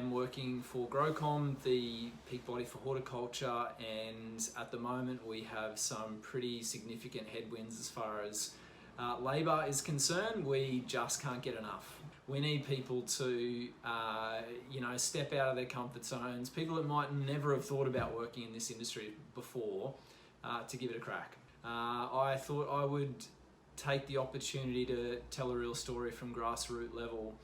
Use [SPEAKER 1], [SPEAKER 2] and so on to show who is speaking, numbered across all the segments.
[SPEAKER 1] am working for Growcom, the peak body for horticulture, and at the moment we have some pretty significant headwinds as far as labour is concerned. We just can't get enough. We need people to, step out of their comfort zones, people that might never have thought about working in this industry before, to give it a crack. I thought I would take the opportunity to tell a real story from grassroots level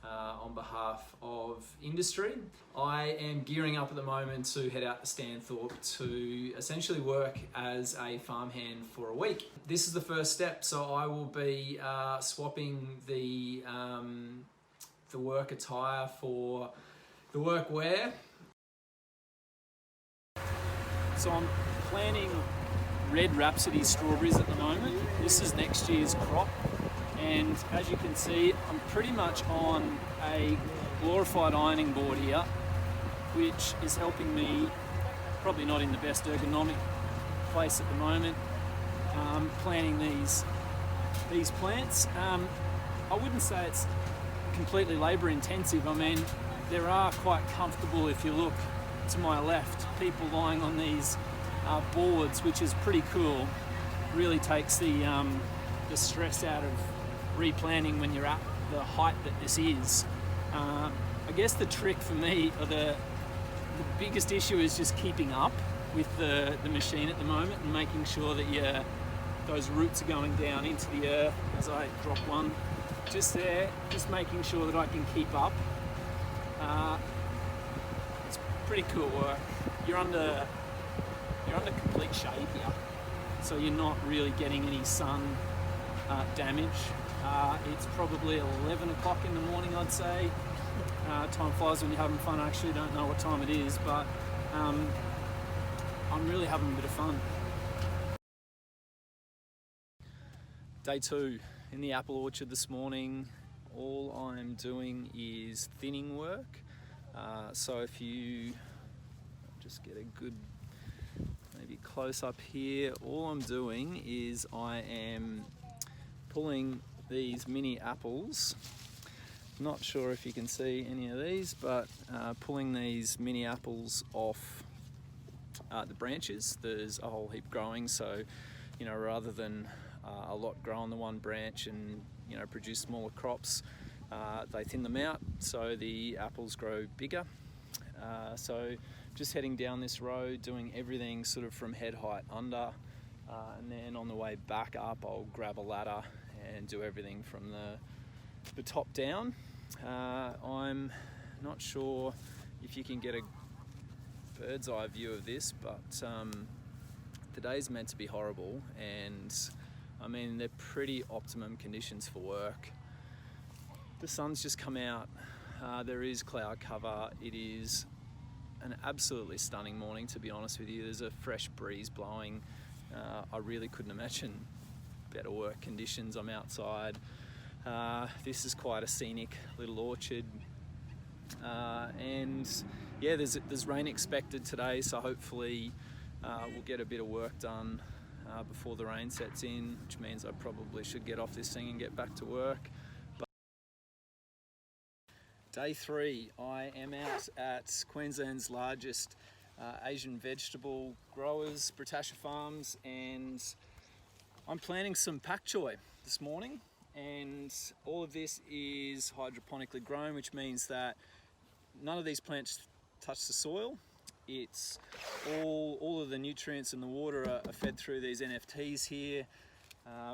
[SPEAKER 1] on behalf of industry. I am gearing up at the moment to head out to Stanthorpe to essentially work as a farmhand for a week. This is the first step, so I will be swapping the work attire for the work wear. So I'm planting red Rhapsody strawberries at the moment. This is next year's crop, and as you can see, I'm pretty much on a glorified ironing board here, which is helping me, probably not in the best ergonomic place at the moment, planting these plants. I wouldn't say it's completely labour intensive. I mean, there are quite comfortable, if you look to my left, people lying on these boards, which is pretty cool. Really takes the stress out of replanting when you're at the height that this is. I guess the trick for me, or the biggest issue, is just keeping up with the machine at the moment and making sure that those roots are going down into the earth. As I drop one just there, just making sure that I can keep up. It's pretty cool work. You're under complete shade here, so you're not really getting any sun damage. It's probably 11 o'clock in the morning, I'd say. Time flies when you're having fun. I actually don't know what time it is, but I'm really having a bit of fun. Day 2 in the apple orchard this morning. All I'm doing is thinning work. So if you just get a good maybe close up here, all I'm doing is I am pulling these mini apples. Not sure if you can see any of these, but pulling these mini apples off the branches. There's a whole heap growing, so rather than a lot grow on the one branch and produce smaller crops, they thin them out so the apples grow bigger. So just heading down this road, doing everything sort of from head height under, and then on the way back up I'll grab a ladder and do everything from the top down. I'm not sure if you can get a bird's eye view of this, but the day's meant to be horrible, and I mean they're pretty optimum conditions for work. The sun's just come out, there is cloud cover, it is an absolutely stunning morning, to be honest with you. There's a fresh breeze blowing. I really couldn't imagine better work conditions. I'm outside. This is quite a scenic little orchard, and yeah, there's rain expected today, so hopefully we'll get a bit of work done before the rain sets in, which means I probably should get off this thing and get back to work. Day 3, I am out at Queensland's largest Asian vegetable growers, Britasha Farms, and I'm planting some pak choi this morning, and all of this is hydroponically grown, which means that none of these plants touch the soil. It's all of the nutrients in the water are fed through these NFTs here,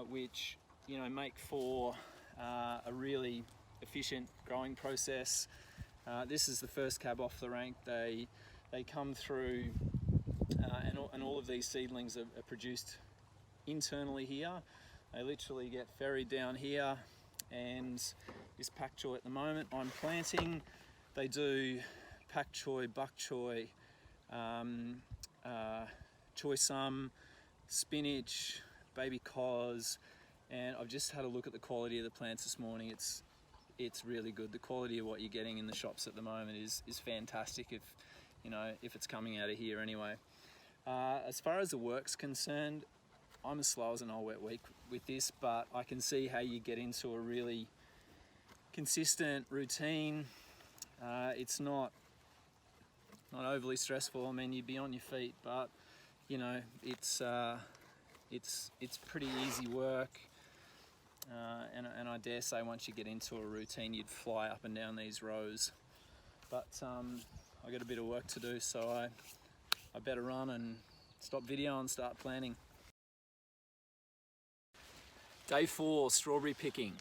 [SPEAKER 1] which make for a really efficient growing process. This is the first cab off the rank. They come through, and all of these seedlings are produced internally here. They literally get ferried down here, and this pak choi at the moment I'm planting. They do pak choi, bok choy, choy sum, spinach, baby cos, and I've just had a look at the quality of the plants this morning. It's really good. The quality of what you're getting in the shops at the moment is fantastic, if it's coming out of here anyway. As far as the work's concerned, I'm as slow as an old wet week with this, but I can see how you get into a really consistent routine. It's not overly stressful. I mean, you'd be on your feet, but you know, it's pretty easy work. And I dare say once you get into a routine, you'd fly up and down these rows. But I got a bit of work to do, so I better run and stop video and start planning. Day 4, strawberry picking.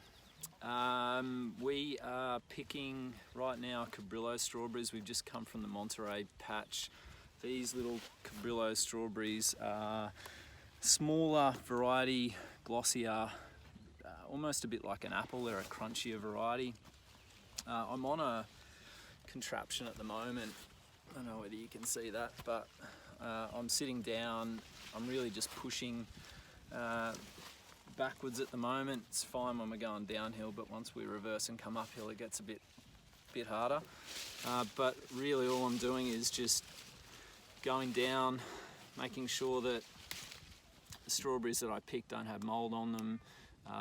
[SPEAKER 1] We are picking right now Cabrillo strawberries. We've just come from the Monterey patch. These little Cabrillo strawberries are smaller variety, glossier, almost a bit like an apple. They're a crunchier variety. I'm on a contraption at the moment. I don't know whether you can see that, but I'm sitting down. I'm really just pushing backwards at the moment. It's fine when we're going downhill, but once we reverse and come uphill, it gets a bit harder. But really all I'm doing is just going down, making sure that the strawberries that I pick don't have mold on them.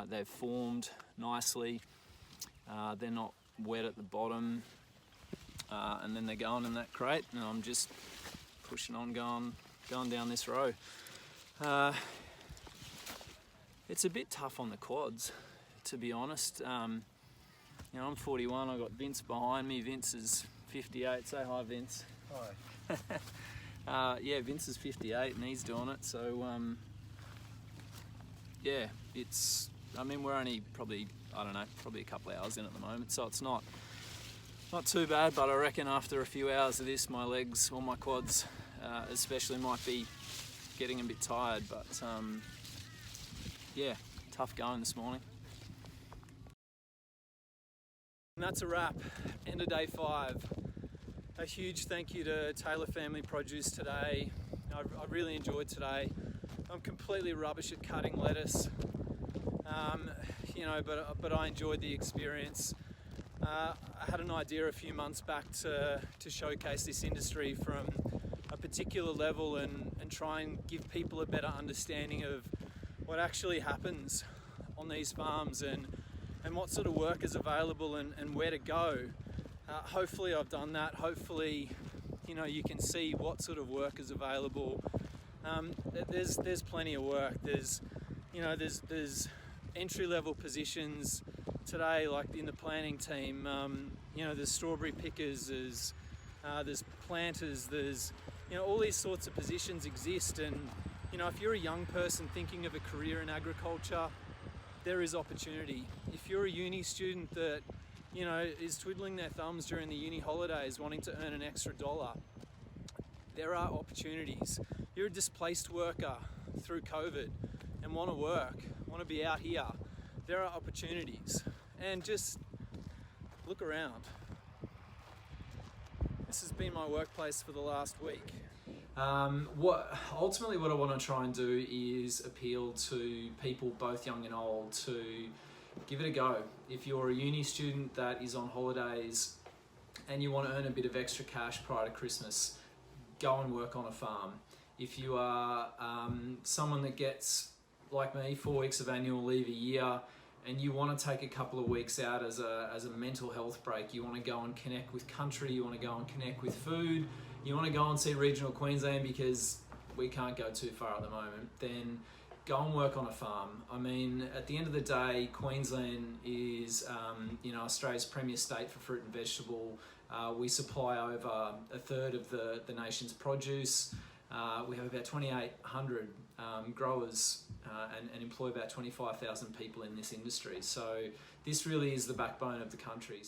[SPEAKER 1] They've formed nicely. They're not wet at the bottom. And then they're going in that crate, and I'm just pushing on, going down this row. It's a bit tough on the quads, to be honest. You know, I'm 41, I've got Vince behind me. Vince is 58, say hi Vince.
[SPEAKER 2] Hi.
[SPEAKER 1] Yeah, Vince is 58 and he's doing it, so yeah, I mean, we're only probably a couple of hours in at the moment, so it's not too bad, but I reckon after a few hours of this, my legs or my quads especially might be getting a bit tired, but yeah, tough going this morning. And that's a wrap. End of day 5. A huge thank you to Taylor Family Produce today. I really enjoyed today. I'm completely rubbish at cutting lettuce, you know, but I enjoyed the experience. I had an idea a few months back to showcase this industry from a particular level and try and give people a better understanding of what actually happens on these farms and what sort of work is available and where to go. Hopefully I've done that. Hopefully, you know, you can see what sort of work is available. There's plenty of work. There's entry-level positions today, like in the planting team. You know, there's strawberry pickers, there's planters, there's, you know, all these sorts of positions exist. And you know, if you're a young person thinking of a career in agriculture, there is opportunity. If you're a uni student that, you know, is twiddling their thumbs during the uni holidays wanting to earn an extra dollar, there are opportunities. You're a displaced worker through COVID and want to work, want to be out here, there are opportunities. And just look around. This has been my workplace for the last week. Ultimately what I want to try and do is appeal to people both young and old to give it a go. If you're a uni student that is on holidays and you want to earn a bit of extra cash prior to Christmas, go and work on a farm. If you are someone that gets, like me, 4 weeks of annual leave a year and you want to take a couple of weeks out as a mental health break, you want to go and connect with country, you want to go and connect with food, you want to go and see regional Queensland because we can't go too far at the moment, then go and work on a farm. I mean, at the end of the day, Queensland is you know, Australia's premier state for fruit and vegetable. We supply over a third of the nation's produce. We have about 2,800 growers and employ about 25,000 people in this industry. So this really is the backbone of the country.